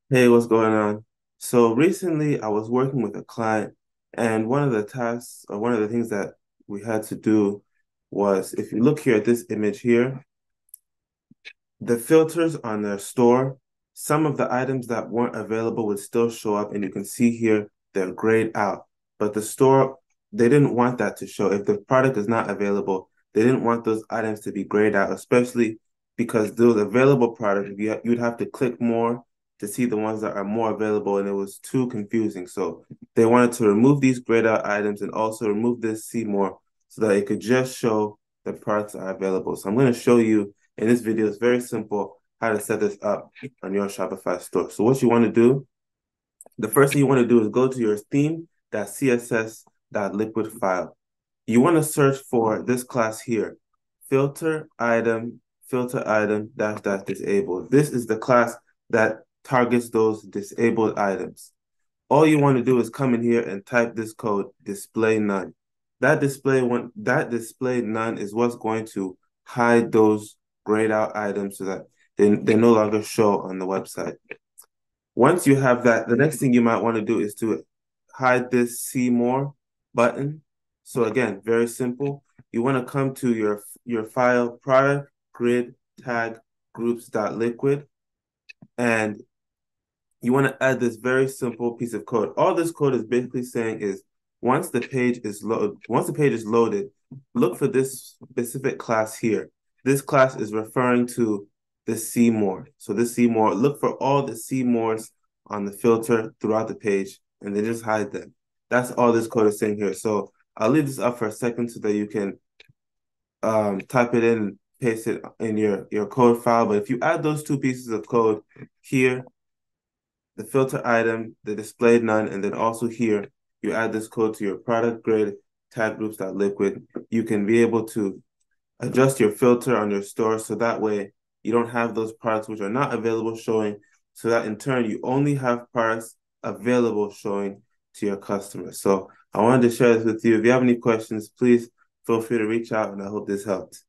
Hey, what's going on? So recently I was working with a client, and one of the tasks or one of the things that we had to do was, if you look here at this image here, the filters on their store, some of the items that weren't available would still show up, and you can see here they're grayed out. But the store, they didn't want that to show. If the product is not available, they didn't want those items to be grayed out, especially because those available products, you'd have to click more to see the ones that are more available, and it was too confusing. So they wanted to remove these grayed out items and also remove this see more so that it could just show the products that are available. So I'm going to show you in this video. It's very simple how to set this up on your Shopify store. So what you want to do, the first thing you want to do is go to your theme.css.liquid file. You want to search for this class here, filter item dash dash disabled. This is the class that targets those disabled items. All you want to do is come in here and type this code, display none. That display none is what's going to hide those grayed out items so that they no longer show on the website. Once you have that, the next thing you might want to do is to hide this see more button. So again, very simple. You want to come to your file product grid tag groups.liquid, and you want to add this very simple piece of code. All this code is basically saying is once the page is loaded, look for this specific class here. This class is referring to the see more. So this see more, look for all the see mores on the filter throughout the page, and then just hide them. That's all this code is saying here. So I'll leave this up for a second so that you can type it in and paste it in your code file. But if you add those two pieces of code here, the filter item, the displayed none, and then also here, you add this code to your product grid tag groups.liquid. You can be able to adjust your filter on your store so that way you don't have those products which are not available showing, so that in turn you only have products available showing to your customers. So I wanted to share this with you. If you have any questions, please feel free to reach out, and I hope this helped.